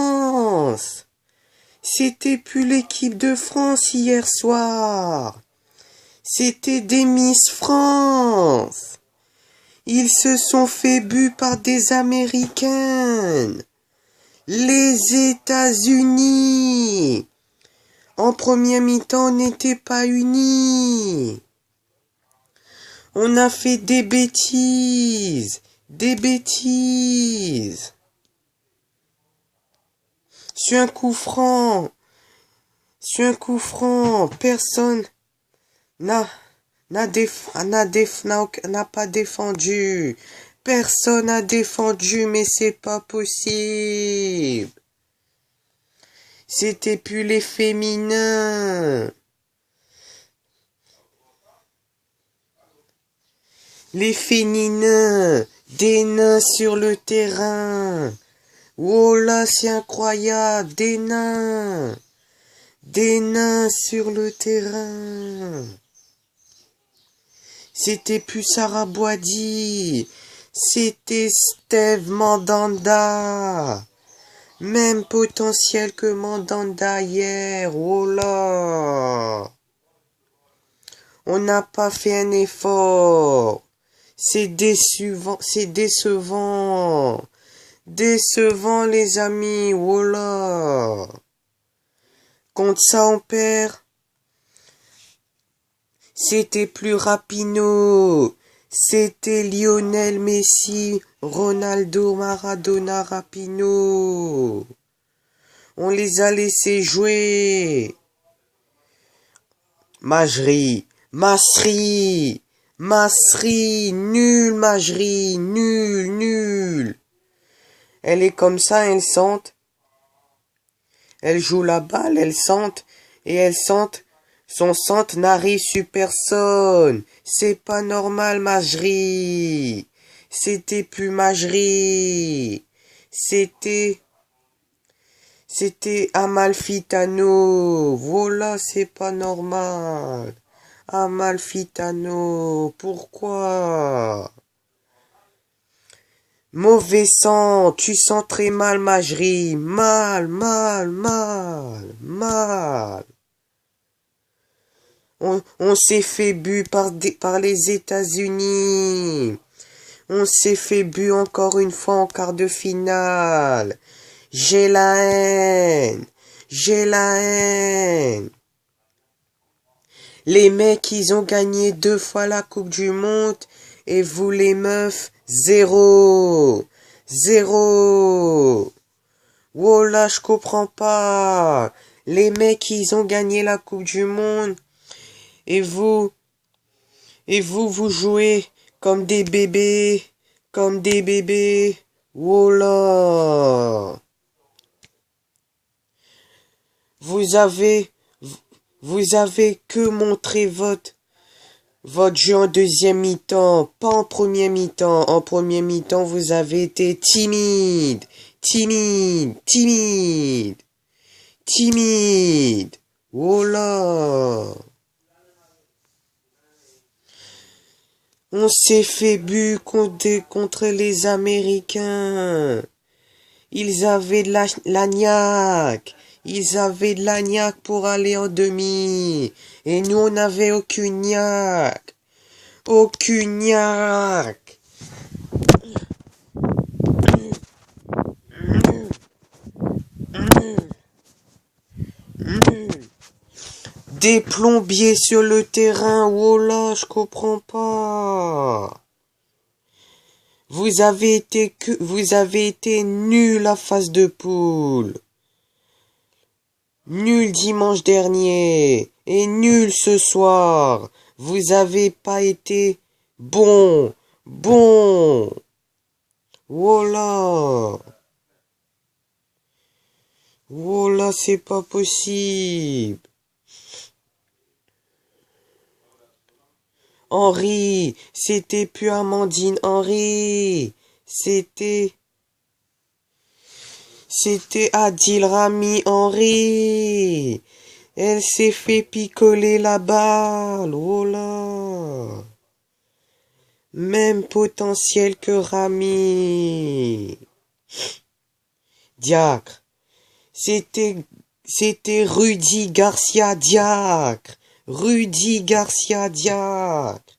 France. C'était plus l'équipe de France hier soir. C'était des Miss France. Ils se sont fait bu par des Américaines. Les États-Unis. En première mi-temps, on n'était pas unis. On a fait des bêtises. Des bêtises. Sur un coup franc. Personne n'a pas défendu. Personne n'a défendu, mais c'est pas possible. C'était plus les féminins. Les féminins, des nains sur le terrain. Oh là, c'est incroyable, des nains. Des nains sur le terrain. C'était plus Sarah Boidi. C'était Steve Mandanda. Même potentiel que Mandanda hier. Oh là. On n'a pas fait un effort. C'est décevant. C'est décevant. Décevant les amis. Oh là. Contre ça on perd. C'était plus Rapinoe. C'était Lionel Messi, Ronaldo, Maradona, Rapinoe. On les a laissés jouer. Masri, nul Majri, nul. Elle est comme ça, elle sente. Elle joue la balle, elle sente, et elle sente. Son centre n'arrive sur personne. C'est pas normal, Majri. C'était plus Majri. C'était Amalfitano. Voilà, c'est pas normal. Amalfitano. Pourquoi? Mauvais sang. Tu sens très mal, Majri. Mal. On s'est fait bu par les États-Unis. On s'est fait bu encore une fois en quart de finale. J'ai la haine. Les mecs, ils ont gagné 2 fois la Coupe du Monde. Et vous, les meufs, 0. Oh là, je comprends pas. Les mecs, ils ont gagné la Coupe du Monde. Et vous jouez comme des bébés. Oh là. Vous avez que montré votre jeu en deuxième mi-temps, pas en première mi-temps. En première mi-temps, vous avez été timide. Oh là. On s'est fait bu contre les Américains. Ils avaient de l'agnac. Ils avaient de l'agnac pour aller en demi. Et nous, on n'avait aucune gnac. Des plombiers sur le terrain. Oh là, je comprends pas. Vous avez été nul à phase de poule. Nul dimanche dernier. Et nul ce soir. Vous avez pas été bon. Voilà. Voilà, c'est pas possible. Henri, c'était plus Amandine Henri. C'était Adil Rami Henri. Elle s'est fait picoler la balle. Oh là. Même potentiel que Rami. Diacre. C'était, c'était Rudy Garcia Diacre. Rudy Garcia Diacre.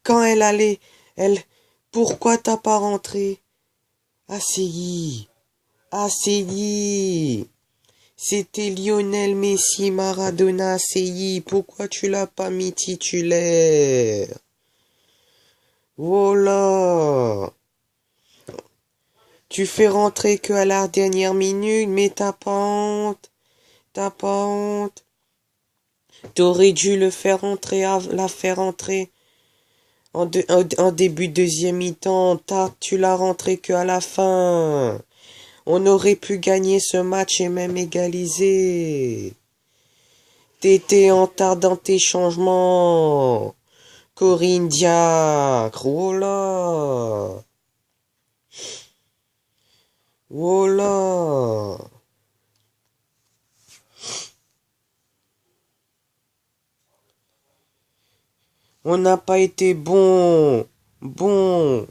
Quand elle allait, pourquoi t'as pas rentré? ACI. ACI. C'était Lionel Messi Maradona ACI. Pourquoi tu l'as pas mis titulaire? Voilà. Tu fais rentrer que à la dernière minute, mais t'as pas honte. T'as pas honte. T'aurais dû le faire rentrer, la faire rentrer en début de deuxième mi-temps. Tu l'as rentré que à la fin. On aurait pu gagner ce match et même égaliser. T'étais en retard dans tes changements. Corinne Diacre, voilà. Voilà. On n'a pas été bon. Bon.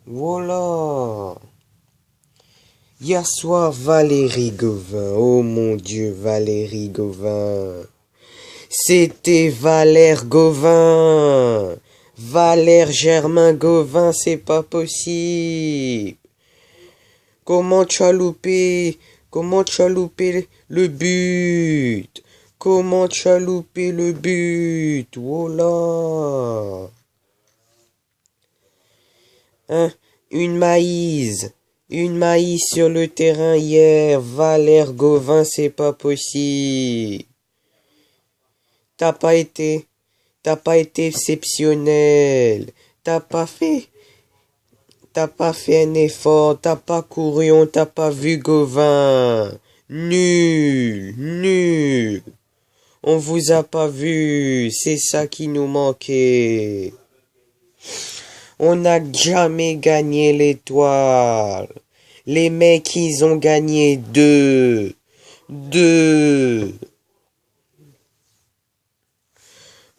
Voilà. Hier soir, Valérie Gauvin. Oh mon Dieu, Valérie Gauvin. C'était Valère Gauvin. Valère Germain Gauvin, c'est pas possible. Comment tu as loupé le but? Comment tu as loupé le but? Voilà. Hein? Une maïs sur le terrain hier. Valère Gauvin, c'est pas possible. T'as pas été exceptionnel. T'as pas fait un effort, t'as pas couru, on t'a pas vu Gauvin. Nul, nul. On vous a pas vu, c'est ça qui nous manquait. On n'a jamais gagné l'étoile. Les mecs, ils ont gagné deux.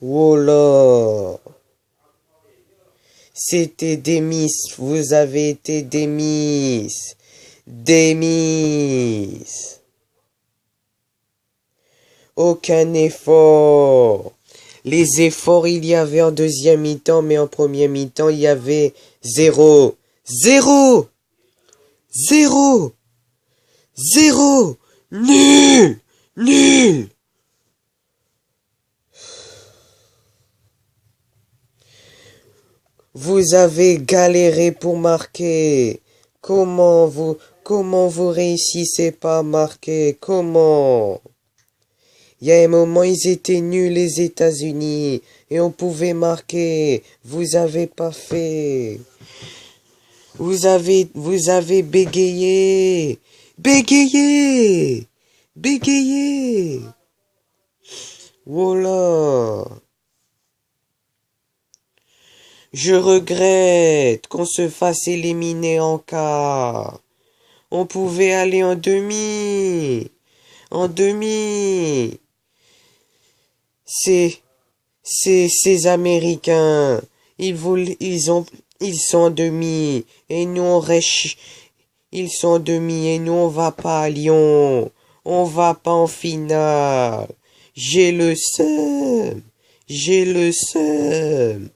Voilà. C'était des miss. Vous avez été des miss. Des miss. Aucun effort. Les efforts, il y avait en deuxième mi-temps, mais en premier mi-temps, il y avait zéro. Zéro. Zéro. Zéro. Nul. Nul. Vous avez galéré pour marquer. Comment vous réussissez pas à marquer? Comment? Il y a un moment, ils étaient nuls, les États-Unis, et on pouvait marquer. Vous avez pas fait. Vous avez bégayé. Bégayé. Bégayé. Voilà. Je regrette qu'on se fasse éliminer en quart. On pouvait aller en demi. En demi. Ces Américains, ils sont en demi. Et nous, ils sont en demi. Et nous, on va pas à Lyon. On va pas en finale. J'ai le seum. J'ai le seum.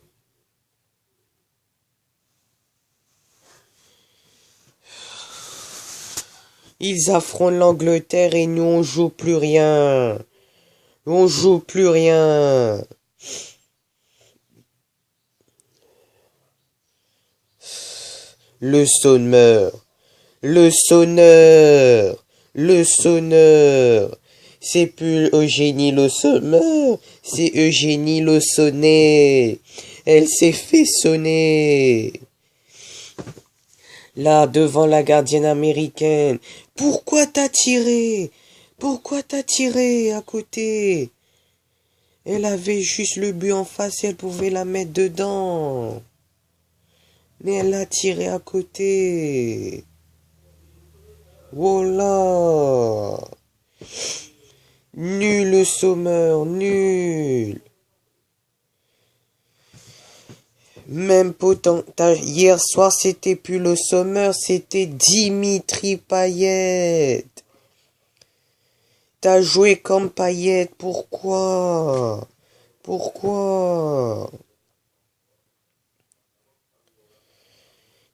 Ils affrontent l'Angleterre et nous on joue plus rien. On joue plus rien. Le sonneur. Le sonneur. Le sonneur. C'est plus Eugénie Le Sonneur, c'est Eugénie Le Sonnet. Elle s'est fait sonner. Là, devant la gardienne américaine. Pourquoi t'as tiré? Pourquoi t'as tiré à côté? Elle avait juste le but en face et elle pouvait la mettre dedans. Mais elle a tiré à côté. Voilà. Nul le Sommer, nul. Même hier soir, c'était plus le Sommer, c'était Dimitri Payet. T'as joué comme Payet, pourquoi? Pourquoi?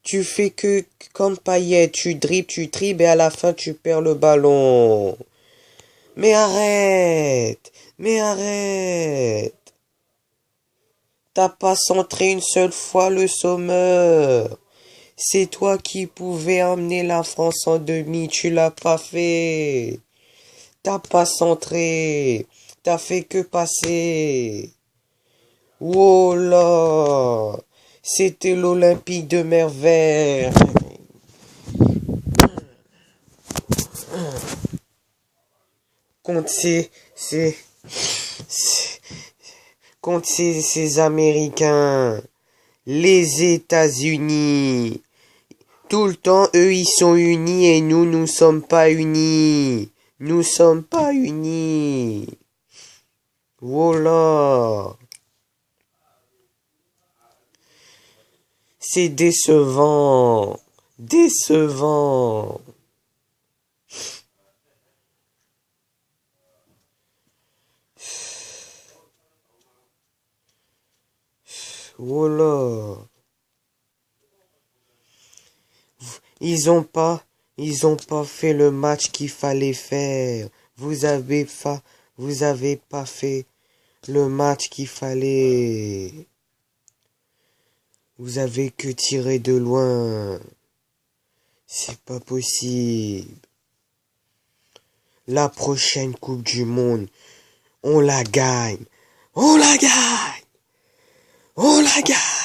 Tu fais que comme Payet, tu dribbles et à la fin tu perds le ballon. Mais arrête! Mais arrête! T'as pas centré une seule fois le sommeur. C'est toi qui pouvais emmener la France en demi, tu l'as pas fait. T'as pas centré. T'as fait que passer. Oh là! C'était l'Olympique de Merveille. Contre contre ces Américains. Les États-Unis. Tout le temps, eux, ils sont unis et nous sommes pas unis. Nous sommes pas unis. Voilà. C'est décevant. Décevant. Voilà. Ils ont pas fait le match qu'il fallait faire. Vous avez pas fait le match qu'il fallait. Vous avez que tiré de loin. C'est pas possible. La prochaine Coupe du Monde, on la gagne. On la gagne. On la gagne.